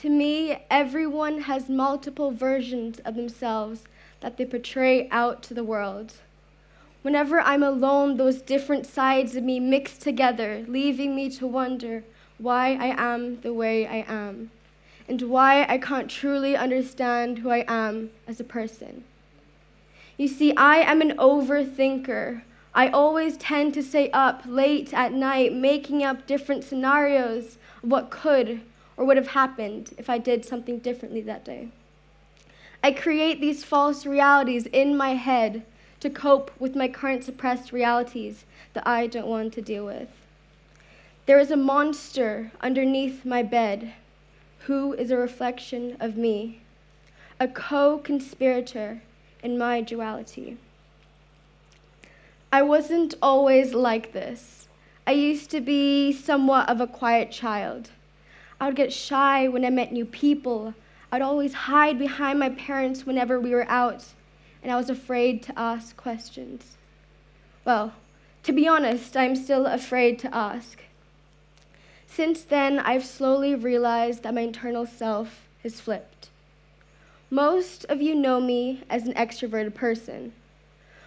To me, everyone has multiple versions of themselves that they portray out to the world. Whenever I'm alone, those different sides of me mix together, leaving me to wonder why I am the way I am, and why I can't truly understand who I am as a person. You see, I am an overthinker. I always tend to stay up late at night, making up different scenarios of what could or would have happened if I did something differently that day. I create these false realities in my head to cope with my current suppressed realities that I don't want to deal with. There is a monster underneath my bed who is a reflection of me, a co-conspirator in my duality. I wasn't always like this. I used to be somewhat of a quiet child. I would get shy when I met new people. I'd always hide behind my parents whenever we were out, and I was afraid to ask questions. Well, to be honest, I'm still afraid to ask. Since then, I've slowly realized that my internal self has flipped. Most of you know me as an extroverted person,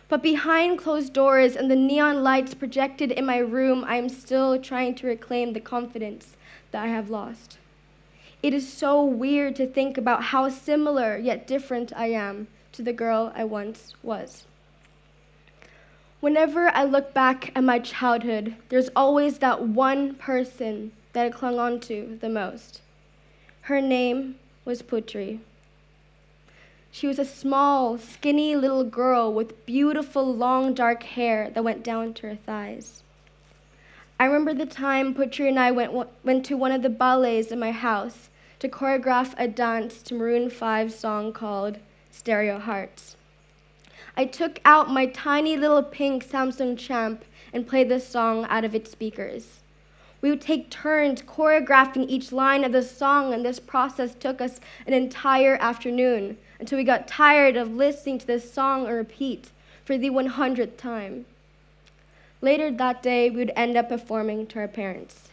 but behind closed doors and the neon lights projected in my room, I am still trying to reclaim the confidence that I have lost. It is so weird to think about how similar yet different I am to the girl I once was. Whenever I look back at my childhood, there's always that one person that I clung on to the most. Her name was Putri. She was a small, skinny little girl with beautiful, long, dark hair that went down to her thighs. I remember the time Putri and I went to one of the ballets in my house to choreograph a dance to Maroon 5's song called Stereo Hearts. I took out my tiny little pink Samsung Champ and played the song out of its speakers. We would take turns choreographing each line of the song, and this process took us an entire afternoon until we got tired of listening to this song on repeat for the 100th time. Later that day, we would end up performing to our parents.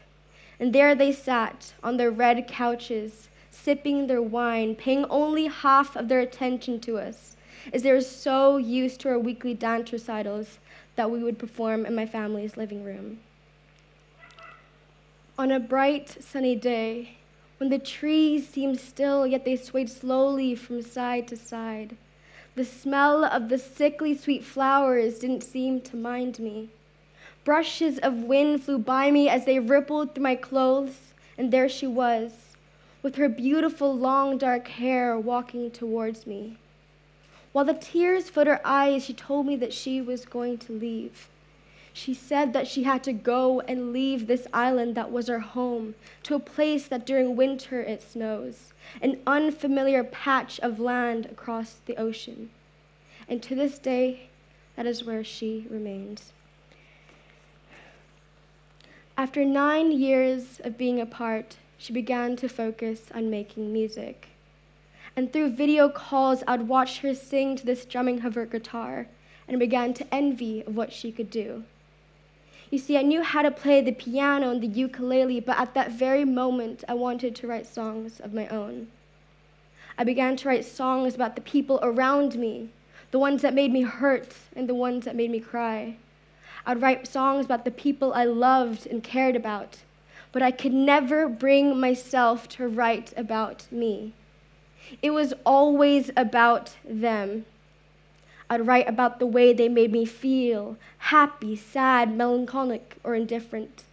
And there they sat on their red couches, sipping their wine, paying only half of their attention to us, as they were so used to our weekly dance recitals that we would perform in my family's living room. On a bright, sunny day, when the trees seemed still, yet they swayed slowly from side to side, the smell of the sickly sweet flowers didn't seem to mind me. Brushes of wind flew by me as they rippled through my clothes, and there she was, with her beautiful long dark hair walking towards me. While the tears filled her eyes, she told me that she was going to leave. She said that she had to go and leave this island that was her home to a place that during winter it snows, an unfamiliar patch of land across the ocean. And to this day, that is where she remains. After 9 years of being apart, she began to focus on making music. And through video calls, I'd watch her sing to the strumming of her guitar and began to envy of what she could do. You see, I knew how to play the piano and the ukulele, but at that very moment, I wanted to write songs of my own. I began to write songs about the people around me, the ones that made me hurt and the ones that made me cry. I'd write songs about the people I loved and cared about, but I could never bring myself to write about me. It was always about them. I'd write about the way they made me feel, happy, sad, melancholic, or indifferent.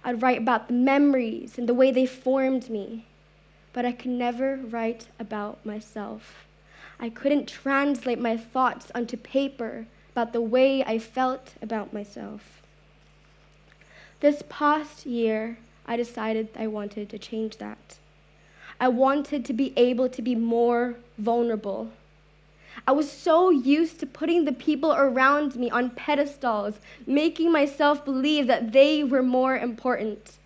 I'd write about the memories and the way they formed me, but I could never write about myself. I couldn't translate my thoughts onto paper about the way I felt about myself. This past year, I decided I wanted to change that. I wanted to be able to be more vulnerable. I was so used to putting the people around me on pedestals, making myself believe that they were more important.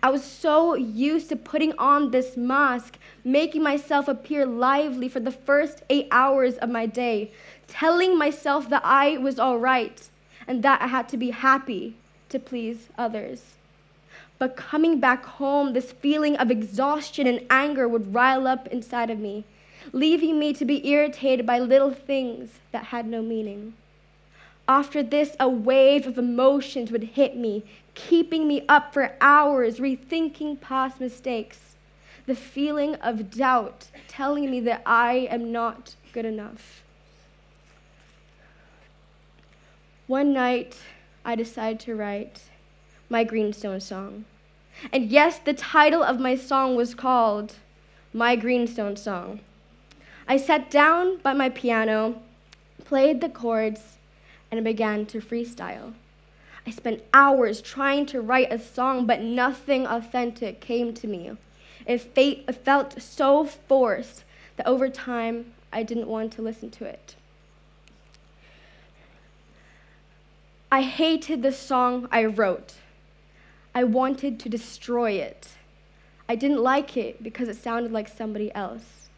I was so used to putting on this mask, making myself appear lively for the first 8 hours of my day, telling myself that I was all right and that I had to be happy to please others. But coming back home, this feeling of exhaustion and anger would rile up inside of me, leaving me to be irritated by little things that had no meaning. After this, a wave of emotions would hit me, keeping me up for hours, rethinking past mistakes. The feeling of doubt telling me that I am not good enough. One night, I decided to write my Greenstone Song. And yes, the title of my song was called My Greenstone Song. I sat down by my piano, played the chords, and began to freestyle. I spent hours trying to write a song, but nothing authentic came to me. It felt so forced that over time, I didn't want to listen to it. I hated the song I wrote. I wanted to destroy it. I didn't like it because it sounded like somebody else.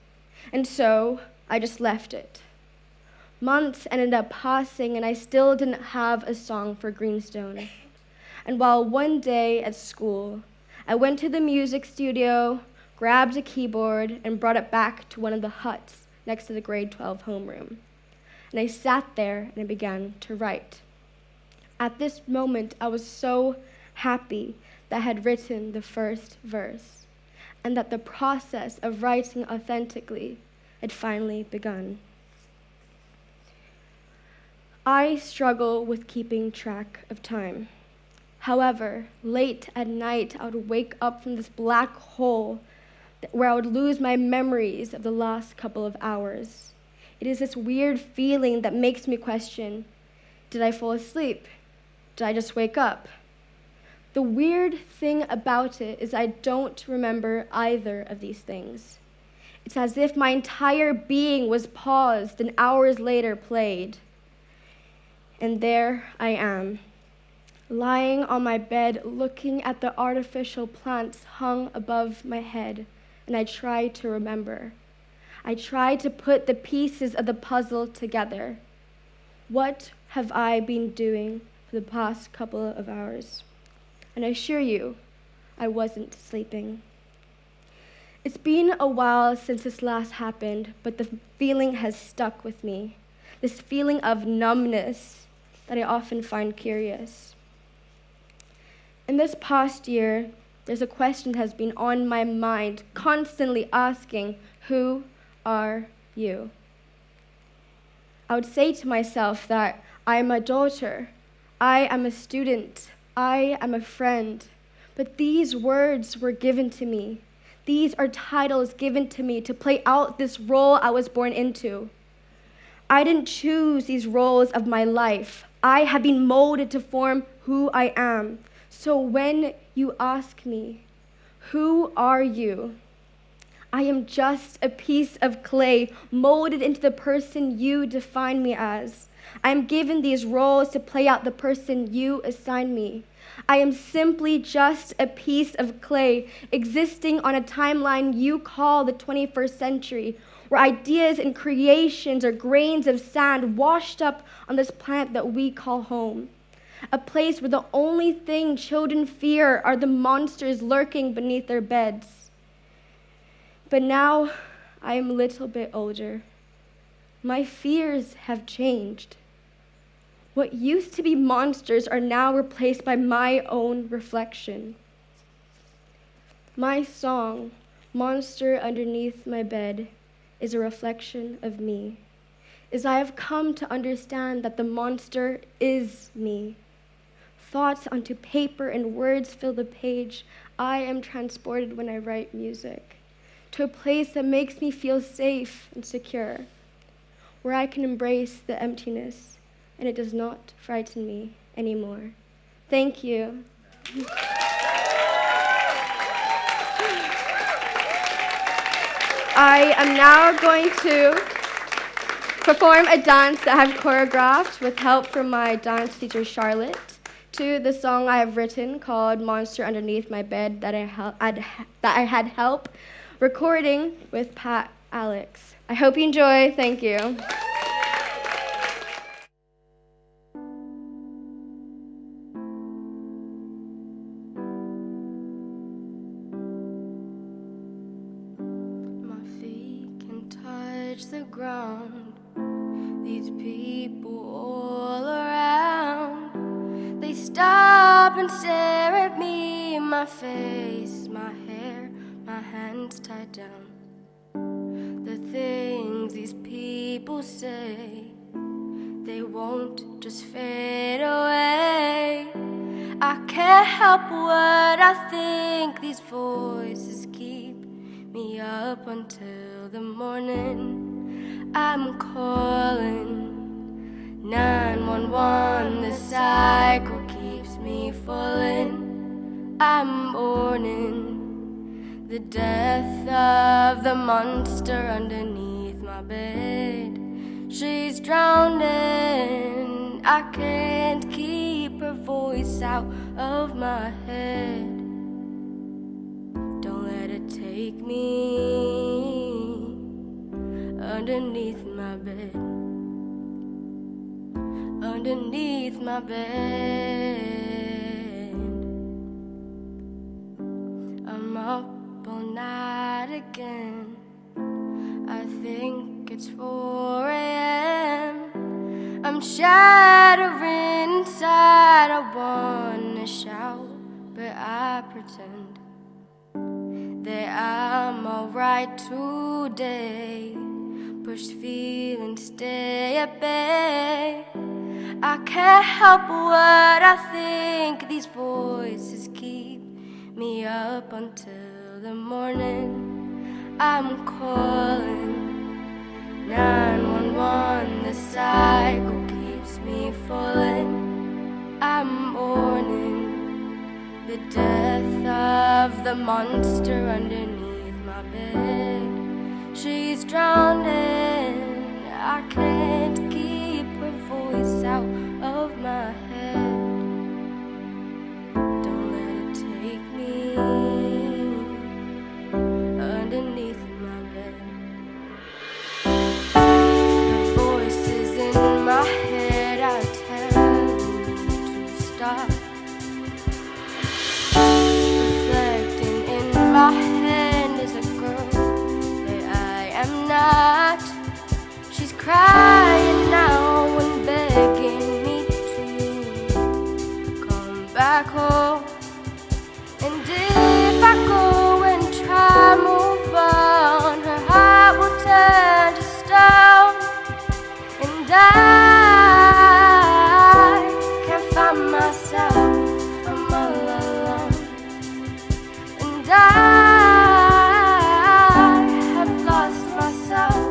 And so I just left it. Months ended up passing, and I still didn't have a song for Greenstone. And while one day at school, I went to the music studio, grabbed a keyboard, and brought it back to one of the huts next to the grade 12 homeroom. And I sat there and I began to write. At this moment, I was so happy that I had written the first verse, and that the process of writing authentically had finally begun. I struggle with keeping track of time. However, late at night, I would wake up from this black hole where I would lose my memories of the last couple of hours. It is this weird feeling that makes me question, did I fall asleep? Did I just wake up? The weird thing about it is I don't remember either of these things. It's as if my entire being was paused and hours later played. And there I am, lying on my bed, looking at the artificial plants hung above my head, and I try to remember. I try to put the pieces of the puzzle together. What have I been doing for the past couple of hours? And I assure you, I wasn't sleeping. It's been a while since this last happened, but the feeling has stuck with me. This feeling of numbness that I often find curious. In this past year, there's a question that has been on my mind, constantly asking, who are you? I would say to myself that I am a daughter, I am a student, I am a friend. But these words were given to me. These are titles given to me to play out this role I was born into. I didn't choose these roles of my life. I have been molded to form who I am. So when you ask me, who are you? I am just a piece of clay molded into the person you define me as. I am given these roles to play out the person you assign me. I am simply just a piece of clay existing on a timeline you call the 21st century, where ideas and creations are grains of sand washed up on this planet that we call home. A place where the only thing children fear are the monsters lurking beneath their beds. But now I am a little bit older. My fears have changed. What used to be monsters are now replaced by my own reflection. My song, Monster Underneath My Bed, is a reflection of me, as I have come to understand that the monster is me. Thoughts onto paper and words fill the page. I am transported when I write music to a place that makes me feel safe and secure, where I can embrace the emptiness and it does not frighten me anymore. Thank you. I am now going to perform a dance that I have choreographed with help from my dance teacher, Charlotte, to the song I have written called Monster Underneath My Bed that I had help recording with Pat Alex. I hope you enjoy. Thank you. touch the ground. These people all around, they stop and stare at me, my face, my hair, my hands tied down. The things these people say, they won't just fade away. I can't help what I think. These voices keep me up until the morning. I'm calling 911. The cycle keeps me falling. I'm mourning the death of the monster underneath my bed. She's drowning. I can't keep her voice out of my head. Don't let it take me underneath my bed. Underneath my bed. I'm up all night again. I think it's 4 a.m. I'm shattering inside. I wanna shout, but I pretend that I'm alright today. Pushed feelings stay at bay. I can't help what I think. These voices keep me up until the morning. I'm calling 911. The cycle keeps me falling. I'm mourning the death of the monster underneath my bed. She's drowning. I can't keep her voice out of my head. Don't let it take me underneath my bed. The voices in my head are telling me to stop. Reflecting in my hand is a girl that I am not. She's crying now and begging me to come back home. And if I go and try move on, her heart will turn to stone. And I can't find myself, I'm all alone. And I have lost myself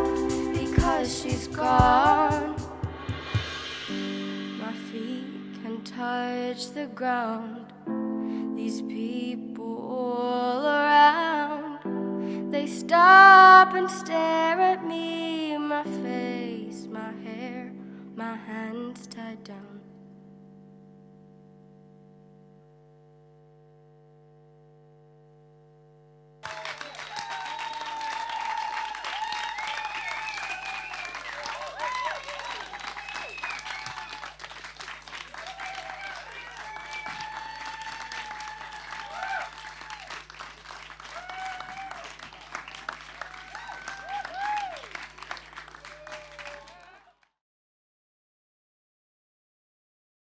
because she's gone. My feet can touch the ground. These people all around, they stop and stare at me, my face, my hair, my hands tied down.